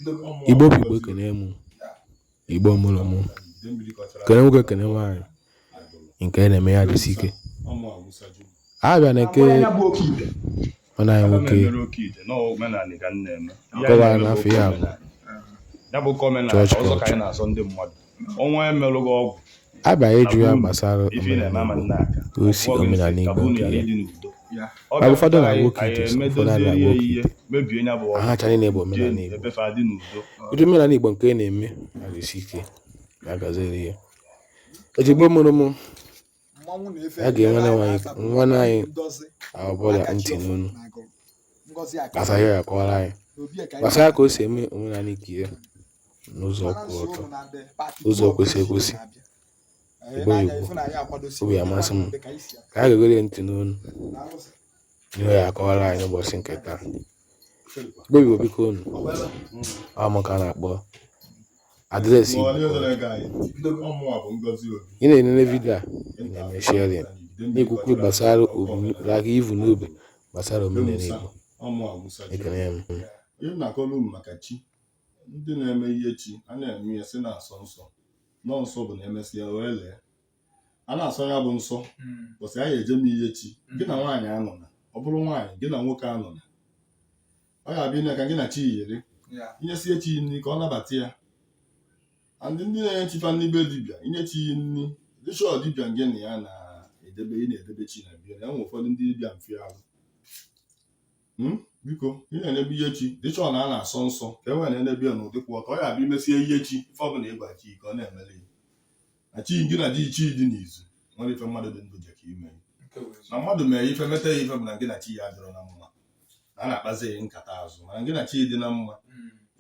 Igbo bụ Igbo kene mụ Igbo mụrụ mụ kene nwoke kene nwaanyị nke na-eme ya dịsi ike abịa na eke ọ na nwoke kọwara n'afọ ya bụ chọọchị abịa ịjụ ya gbasara osi omenala Igbo nke ya ụfọdụ na-agba oke ite ụfọdụ na-agba oke ite aha chanye na-egbo omenala Igbo ụdị omenala Igbo nke na-eme adịsi ike ga-agaziri ya ejigbo mụrụ mụ ya ga-enwe nwanne anyị abụọla ntị n'onu gbasara ya kọwara anyị gbasara ka o si eme omenala ike ya n'ụzọ kwụ ọtọ ụzọ kwesịrị ekwesị Igbo obi amasị m ka a ga-egere ntị n'onu ihe ya akọwara anyị n'ụbọchị nke taa. Igbo biko unu amaka na-akpọ adreesị ị na-enene vidio a na-eme sharing na-ekwukwu gbasara ivu n'obi gbasara omenala Igbo ekene ya m ihe na-akọrọ ụmụ maka chi ndị na-eme ihe chi a na-eme ya si na-asọ nsọ nọ nsọ bụ na emesịa wee lee a na-asọ ya bụ nsọ bụsị a ga-eje m ihe chi gị na nwaanyị anọ na ọ bụrụ nwaanyị gị na nwoke anọ na ọ ga-abịa ime ka gị na chi yiri inyesie chi nri ka ọ nabata ya ndị na-enye chifa n'ibe dibịa inye chi nri dịchọ dibịa gị na ya na-edebe ị na-edebe chi na bịa ya nwere ụfọdụ ndị dibịa mfe ahụ biko ị na-enebe ihe chi dịchọ na a na-asọ nsọ ka e nwere na-enebe ya n'ụdị kwụ ọtọ ọ ga-abịa imesie ihe chi ife ọbụla ịgwa chi ka ọ na-emere ya na chi gị na di chi dị n'izu nwere ife mmadụ dị ndụ je ka ime na mmadụ mere ife meta ya ife bụ na gị na chi ya dịrọ na mma a na-akpazi nkata azụ mana gị na chi dị na mma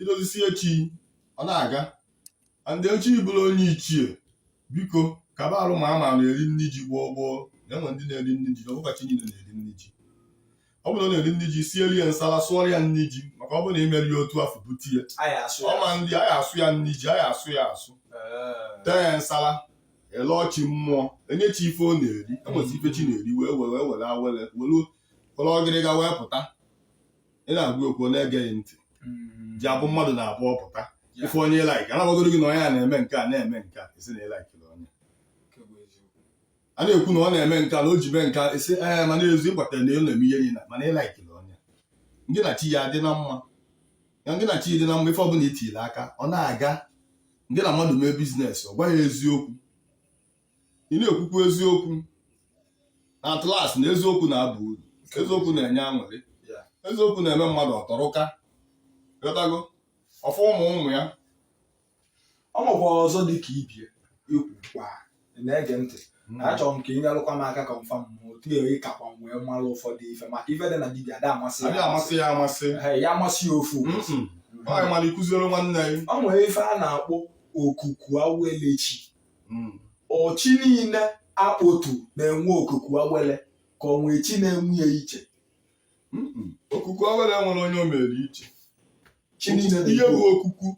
idozisie chi ọ na-aga ndị ochie bụrụ onye ichie biko kaba arụ ma ama na-eri nri ji gboo na-enwe ndị na-eri nri ji ọbụka chi niile na-eri nri ji ọ bụrụ na na-eri nri ji sielu ya nsala sụọrọ ya nri ji maka ọ bụrụ na imeri ya otu afọ bute ya ọma ndị anyị asụ ya nri ji anyị asụ ya asụ tee ya nsala ele ọchị mmụọ enye chi ife ọ na-eri enwezi ife chi na-eri wee were awele were ọgịrịga wee pụta ị na-agwa okwu na-egeghị ntị ji abụ mmadụ na-abụ ọpụta ife onye ịlaiki anabagoro gị na onye a na-eme nke a na-eme nke a esi na ịlaikiri onye a na-ekwu na ọ na-eme nke a na o ji mee nke a esi mana ezu ịgbatara na elu na-eme ihe niile mana ịlaikiri onye ndị na chi ya dị na mma ya ndị na chi dị na mma ife ọbụla itiri aka ọ na-aga ndị na mmadụ mee biznes ọ gwaghị eziokwu ị na-ekwukwu eziokwu na atlas na eziokwu na-aba uru eziokwu na-enye aṅụrị eziokwu na-eme mmadụ ọtọrụka ghọtago ọfụ ụmụ ya ọ nwekwa ọzọ dị ka ibie ikwu kwa na-ege ntị achọrọ m ka ị nyelụkwa m aka kọmfam ma otu ịkakwa m wee mara ụfọdụ ife maka ife dị na dibịa ada amasị ya amasị ya ofu mara ịkụziere nwanne ya ọ nwere ife a na-akpọ okuku awelechi ọchị niile akpọtu na-enwe okuku awele ka ọ nwee chi na-enwe ya iche okuku awele nwere onye o mere iche ihe bụ okuku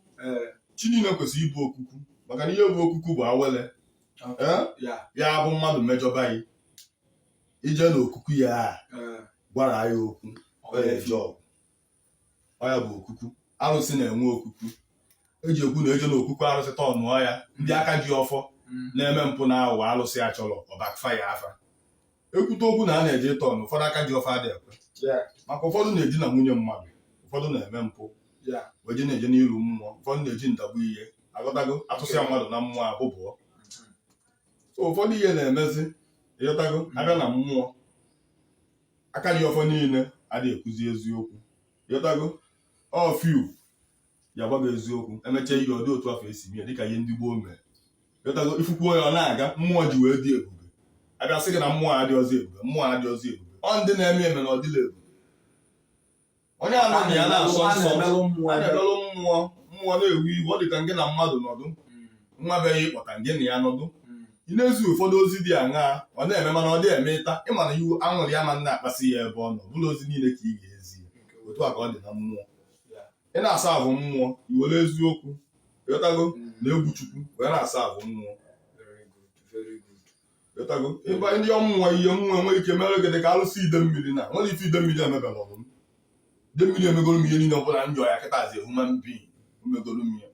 chi niile kwesịrị ịbụ okuku maka na ihe bụ okuku bụ awele ya bụ mmadụ mejọba ya ije n'okuku ya gwara ya okwu ọya bụ okuku arụsị na-enwe okuku eji ekwu na eje n'okuku arụsị tọnụọ ya ndị aka ji ọfọ na-eme mpụ na aghụghọ arụsị ya chọrọ ọbakfa ya afa ekwute okwu na a na-eje tọnụ ụfọdụ aka ji ọfọ adị ekwe maka ụfọdụ na-eji na nwunye mmadụ ụfọdụ na-eme mpụ weje na-eje n'iru mmụọ ụfọdụ na-eji ndagbu ihe aghọtago atụsịa mmadụ na mmụọ abụbụọ so ụfọdụ ihe na-emezi ịghọtago abịa na mmụọ aka ji ọfọ niile adịghị ekwuzi eziokwu ịghọtago ọfiu ya gwago eziokwu emechaa ihe ọdị otu afọ esi mee dịka ihe ndị gboo mere ịghọtago ifukwuo ya ọ na-aga mmụọ ji wee dị ebube abịa sị gị na mmụọ adịghịzi ebube mmụọ adịghịzi ebube ọ ndị na-eme eme na ọ dịla ebube onye anọghị ya na-asọ nsọ a na-emelụ mmụọ na-ewu iwu ọ dị ka ngị na mmadụ nọdụ nwa bịaghị ịkpọta ngị na ya nọdụ ị na-ezi ụfọdụ ozi dị aṅaa ọ na-eme mana ọ dị eme ịta ịma na iwu aṅụrị ya ma na-akpasị ya ebe ọ nọ bụla ozi niile ka ị ga-ezi otu a ka ọ dị na mmụọ ị na-asa ahụ mmụọ iwere eziokwu ịghọtago na egwu Chukwu wee na-asa ahụ mmụọ ịghọtago ịba ndị ọmmụọ ihe mmụọ enweghị ike mere gị dị ka alụsị ide mmiri na nwere ife ide mmiri emebela ọrụ m ide mmiri emegoro m ihe niile ọbụla njọ ya kịta zi human being omegolu m ya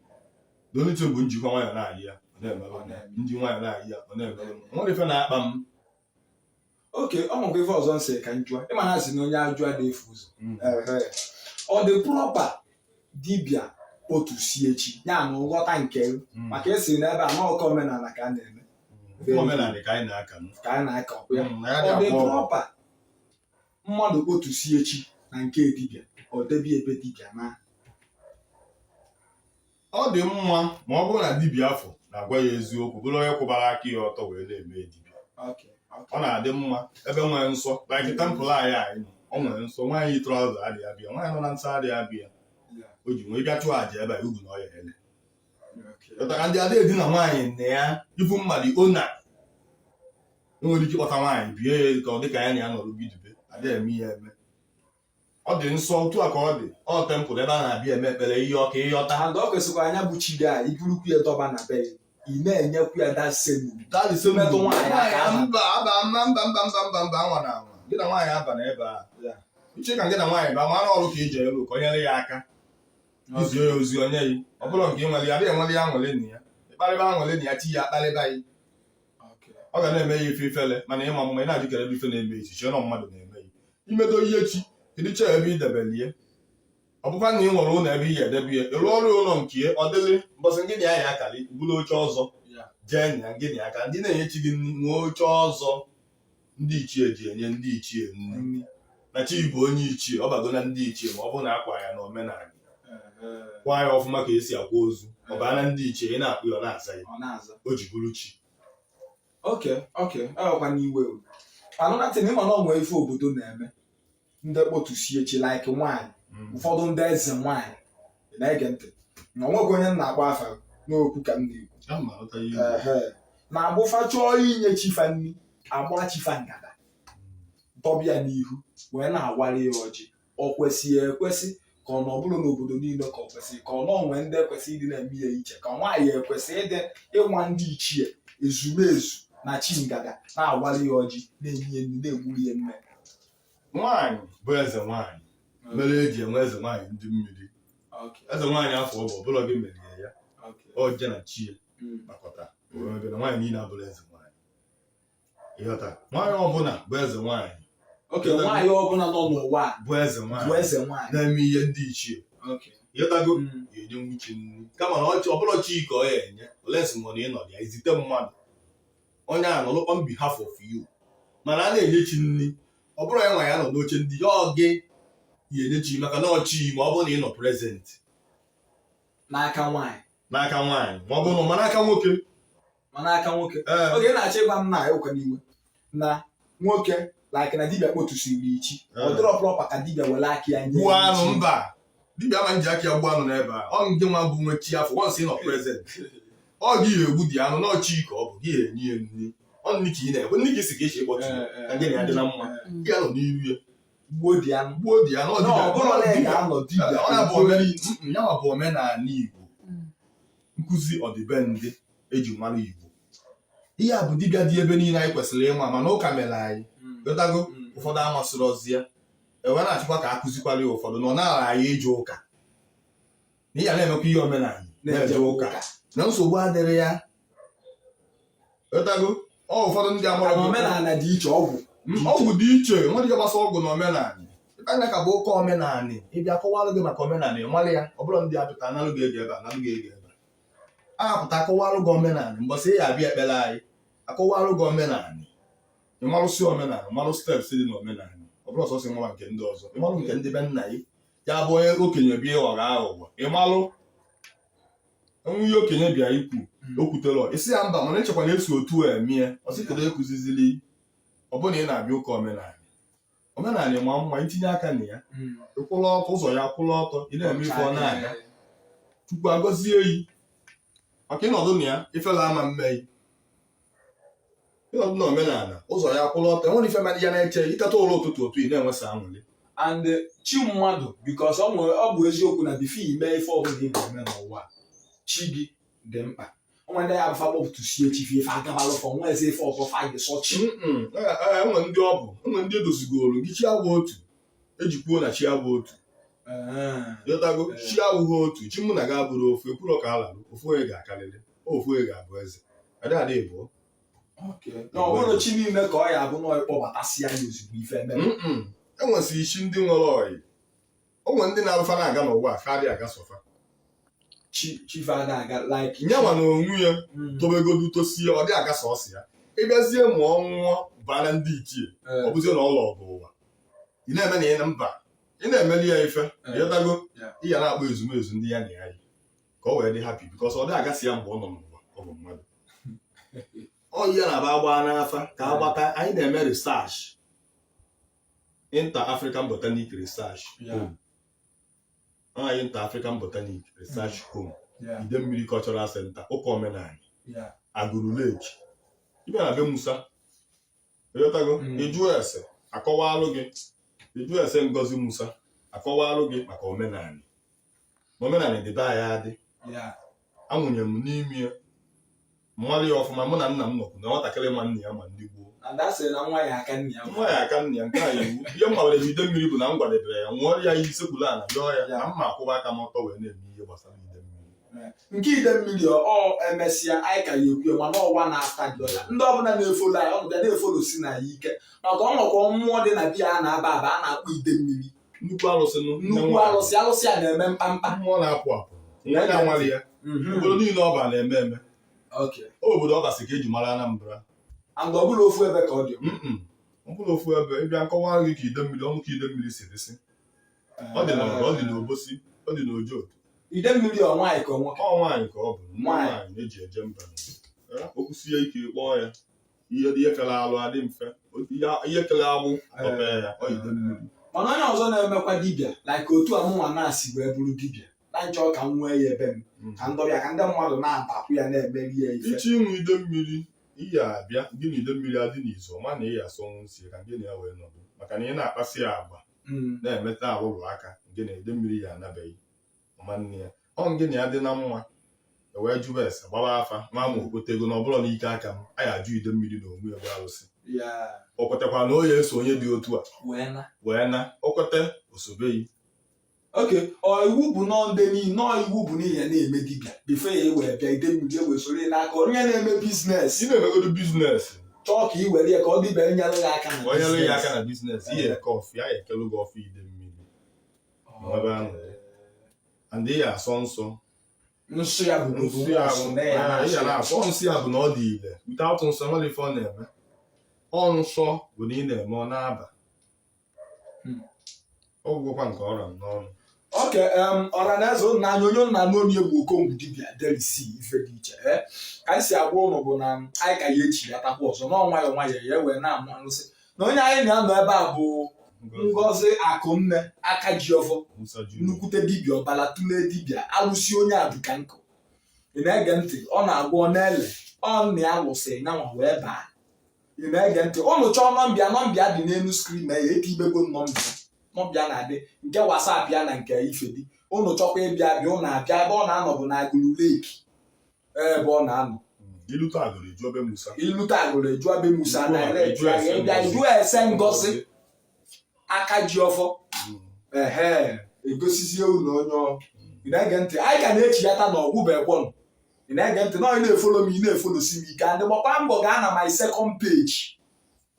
donite bụ njikwa nwayọ na-ayị ya ọ na-emelụ ndị nwayọ na-ayị ya ọ na-emelụ nwere ife na-akpa m oke ọ nwekwa ife ọzọ nsị ka njụa ịma na asị na onye ajụ adịghị efu ụzọ ọ dị proper dibịa kpotusie chi ya na nghọta nke maka esi n'ebe a n'ọkọ omenala ka a na-eme omenala ka anyị na-aka ọkụ ya ọ dị proper mmadụ kpotusie chi na nke dibịa ọ debi ebe dibịa na ọ dị mma ma ọ bụrụ na dibịa afọ na-agwa ya eziokwu bụrụ onye kwụbara aka ya ọtọ wee na-eme dibịa ọ na-adị mma ebe nwere nsọ like tempụl anyị nọ ọ nwere nsọ nwaanyị yi trọza adịghị abịa nwaanyị nọ na nsọ adịghị abịa o ji nwee bịa chụọ àjà ebe a ugwu na ọya ele ụtara ndị ada edina nwaanyị nne ya ibu mmadụ ona enwere ike ịkpọta nwaanyị bie ya ka ọ dị ka ya na ya nọrọ bidibe adịghị eme ihe eme ọ dị nsọ otu a ka ọ dị ọ tempụl ebe a na-abịa eme ekpere ihe ọka ịghọta ha ndị ọ kwesịkwa anya bụ chi ga iburukwu ya dọba na be ị na-enyekwu ya metụ nwaanyị mba anwa na anwa gị na nwaanyị aba na ebe a uche ka gị na nwaanyị ba mara ọrụ ka ije elu ka o nyere ya aka izie ya ozi onye yi ọ bụrụ nke ị nwere ya adịghị enwere ya nwere na ya ịkparịba nwere na ya chi ya akparịba ya ọ ga na-eme ya ife ifele mana ịma mma ị na-ajụkere ebe ife na-eme echiche nọ mmadụ na-eme ya imedo ihe chi ịdịcha ebe idebelie ọ bụkwa na ị nwere ụlọ ebe ihe edebe ya ịrụ ọrụ ụlọ nke ọ dịrị mbọsị ngị na ya ya akara bụrụ oche ọzọ jee na ngị na aka ndị na-enye chi gị nwee oche ọzọ ndị ichie ji enye ndị ichie nri na chi bụ onye ichie ọ bago na ndị ichie ma ọ bụ na akwa ya na omenala kwa ya ọfụma ka esi akwa ozu ọ baa na ndị ichie ị na-akpụ ya ọ na-aza ya o ji bụrụ chi oke ọkwa n'iwe anụnatị na ịma na ọnwe ife obodo na-eme ndị kpotusie chi like nwaanyị ụfọdụ ndị eze nwaanyị na-ege ntị na onwego onye na-agba afa n'okwu ka m na-ekwu na-agbụfa chọọ inye chifa nri agba chifa ngada dọbịa n'ihu wee na-awara ya ọjị ọ kwesịghị ekwesị ka ọ nọbụrụ n'obodo niile ka ọ kwesịrị ka ọ nọnwe ndị ekwesị ịdị na-eme ya iche ka nwaanyị ekwesị ịdị ịnwa ndị ichie ezumezu na chi ngada na-awara ya ọjị na-enye nri na-egburu ya mme nwaanyị bụ eze nwaanyị mere eji enwe eze nwaanyị ndị mmiri eze nwaanyị afọ ọbụla gị merie ya oje na chi ya gbakọta na nwaanyị niile abụrụ eze nwaanyị ịghọta nwaanyị ọbụla bụ eze nwaanyị nwaanyị ọbụla nọ n'ụwa bụ eze nwaanyị na-eme ihe ndị ichie ịghọtago ga-enye nwuchi nri kama na ọbụla chi ka ọ ya enye olesi mgbe na ịnọdụ ya izite mmadụ onye a nọlụkwa on behalf of you mana a na-enye chi nri ọ bụrụ ya nwa ya nọ n'oche ndị ya ọ gị ya enye chi maka na ọchị ma ọ bụrụ na ị nọ prezent n'aka nwaanyị ma ọ bụrụ ma n'aka nwoke oge na-achọ ịgwa m na ụka n'iwe na nwoke like na dibịa kpotusiri ichi ọ dịrọ prọpa ka dibịa were aka ya nye gbuo anụ mba dibịa ma nji aka ya gbuo anụ n'ebe a ọ ndị nwa bụ nwe chi afọ once ị nọ prezent ọ gị egbu dị anụ n'ọchị ka ọ bụ gị enye ya nri ọ nri ka ị na-ekwe nri ka isi ka esi ekpọchi ka gị na ya dị na mma gị anọ n'iru ya gbuo dị anụ ya bụ omenala Igbo nkụzi ọdịbendị eji mara Igbo ihe a bụ dibịa dị ebe niile anyị kwesịrị ịma mana ụka mere anyị gotago ụfọdụ amasịrị ọzi ya enwe na-achịkwa ka akụzikwara ya ụfọdụ nọ na-ara anyị ije ụka na ihe na-emekwa ihe omenala na-eje ụka na nsogbu adịrị ya gotago ụfọdụ ndị amara omenala dị iche ọgwụ dị iche nwere ike gbasa ọgwụ na omenala anya ka bụ ụka omenala ịbịa kọwalụ gị maka omenala ịmalị ya ọ bụrụ ndị apụta analụ gị ege ebe a analụ gị ege ebe a apụta akọwalụ gị omenala mbọsị ya abịa ekpere anyị akọwalụ gị omenala ịmalụsị omenala malụ steps dị n'omenala ọ bụrụ ọsọsọ nwa nke ndị ọzọ ịmalụ nke ndị be nna gị ya bụ onye okenye bịa ịghọrọ aghụghọ ịmalụ nwunye okenye bịa ikwu okwutere isi ya mba mana echekwa na-esi otu emie ọsị kedu ekuzizili ọ bụrụ na ị na-abịa ụka omenala ma mma itinye aka na ya ịkwụrụ ọtọ ụzọ ya kwụrụ ọtọ ị na-eme ife ọ na-aga Chukwu agọzie yi maka ịnọdụ na ya ifela ama mmehie ịnọdụ na omenala ụzọ ya kwụrụ ọtọ enwere ife mmadụ ya na-eche ịtata ụlọ ụtụtụ otu ị na-enwesa anwụrị and chi mmadụ because ọ bụ eziokwu na bifo ime ife ọbụla ị ga-eme n'ụwa chi gị dị mkpa onwe ndị ya bụ fakpọpụtụsie chi ife agabalụ fọ nwa eze ife ọzọ fa gị sọchi enwe ndị ọ bụ enwe ndị edozigoro gị chi abụ otu ejikwuo na chi abụ otu ịghọtago chi abụghị otu chi mụ na gị abụrụ ofu ekwuro ka a larụ ofu onye ga-akarịrị ofu onye ga-abụ eze adịghị ịbụọ na ọ bụrụ chi niile ka ọ ya abụ na ịkpọbatasị ya ozugbo ife mere enwesịrị chi ndị nwere ọyị o nwere ndị na-alụfa na-aga n'ụwa ka adịghị aga sofa nyanwa na onwe ya tobegodu tosie ọ dị aga sọsọ ya ịbịazie ma ọ nwụọ bara ndị ichie ọ bụzie na ụlọ ọgụ ụwa ị na-eme na ị na mba ị na-emeli ya ife ịghọtago ị ya na-akpọ ezumezu ndị ya na ya yi ka ọ wee dị hapi bikọs ọ dị agasị ya mgbe ọ nọ n'ụwa ọ bụ mmadụ ọ ya na-aba agba n'afa ka agbata anyị na-eme research Inter-African Botanic Research Home anyị Inter-African Botanic Research Home Idemmiri Cultural Center ụka omenala Agụrụ Lake ibe na be Musa ịghọtago ịjụ ese akọwalụ gị ịjụ ese Ngozi Musa akọwalụ gị maka omenala dị be anyị adị anwụnye m n'ime ya mmadụ ya ọfụma mụ na nna m nọkwu na nwatakịrị ma nna ya ma ndị gboo nwa ya aka nna ya nke a iwu ihe m gwara Idemmiri bụ na m gwadebere ya nwụọ ya ihe isekwuru ala yọọ ya na mma akwụba aka m ọtọ wee na-eme ihe gbasara Idemmiri nke Idemmiri ọ emesịa anyị ka ya ekwu mana ọwa na-ata dị ọya ndị ọbụla na-efolo anyị ọnụ bịa na-efolo si na ya ike maka ọ nwekwa mmụọ dị na biya a na-aba aba a na-akpọ Idemmiri nnukwu alụsị alụsị a na-eme mkpamkpa mmụọ na-apụ apụ nwa na-anwale ya obodo niile ọba na-eme eme obodo ọ gasị ka eji mara Anambra ọ bụrụ ofu ebe ka ọ dị ọ bụrụ ofu ebe ịbịa nkọwa gị ka Idemmiri ọnụ ka Idemmiri si dịsị ọ dị n'ọrụ ọ dị n'Obosi ọ dị n'Ojoto Idemmiri ọ nwaanyị ka ọ nwoke ọ nwaanyị ka ọ bụ nwaanyị na-eji eje mba okwusie ike kpọọ ya ihe kere alụ adị mfe ihe kere agbụ ọpe ya ọ Idemmiri mana onye ọzọ na-emekwa dibịa like otu ọmụnwa na-asị wee bụrụ dibịa na nchọ ka m nwee ya ebe m ka ndọbịa ka ndị mmadụ na-atapụ ya na-emeri ya ife ichi ịnwụ Idemmiri ihe abịa gị na Idemmiri adị n'izu ọma na ihe asọnwụ nsi ka gị na ya wee nọdụ maka na ị na-akpasị ya agba na-emeta arụrụ aka gị na Idemmiri ya anabeghị ọma nne ya ọ gị na ya dị na mma wee jụba ese gbaba afa nwa ma okpotego na ọ bụrụ na ike aka m anyị ajụ Idemmiri na onwe ya bụ arụsị o kwetakwa na onye eso onye dị otu a wee na o kwete osobeghị iwu bụ iwu bụ n'ihe na-eme dibịa bife ya ewee bịa Idemmiri ewee soro n'aka onye na-eme biznes ị na-emegodo biznes chọọ ka ị were ya ka ọ dịbe nyere ya aka na biznes ihe eke ọfụ ya ekelu gị ọfụ Idemmiri ebe ahụ and ihe asọ nsọ nsọ ya bụ nsọ ya bụ na ọ dị ile without nsọ nwere ife ọ na-eme ọ nsọ bụ na ị na-eme ọ na-aba ọ gwụkwa nke ọra m n'ọnụ ọra na eze ụnụ anya onye nna n'onu egwu okongwu dibịa delisi ife dị iche ka anyị si agwa ụnụ bụ na anyị ka ya echi ya takwa ọzọ n'ọnwayọ nwayọ ya wee na-amụ alụsị na onye anyị na-anọ ebe a bụ Ngozi Akụnne aka ji ọfọ nnukwute dibịa ọbala tụle dibịa alụsị onye adụka nkụ ị na-ege ntị ọ na-agwa ọ na-ele ọ na ya lụsị nyanwa wee baa ị na-ege ntị ụnụ chọọ nọmbịa dị n'elu skrin na ya eti ibego nọmbịa na-adị nke WhatsApp ya na nke ifedi ụnụ chọkwa ịbịa bịa ụnụ abịa ebe ọ na-anọ bụ na Agụrụ Leki ebe ọ na-anọ ilute Agụrụ eju abe Musa na ịbịa jụọ ese Ngozi aka ji ọfọ egosizie ụlọ onye ị na-ege ntị anyị ka na-echi ya ta na ọgwụbekwọnụ ị na-ege ntị na onye na-efolo m ị na-efolosi m ike ndị gbakwa mbọ gaa na my second page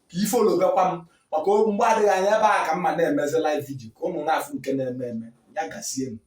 ka ifolo bekwa m maka mgbe adịghị anya ebe a ka mma na-emezi live video ka ụmụ na-afụ nke na-eme ya gasie m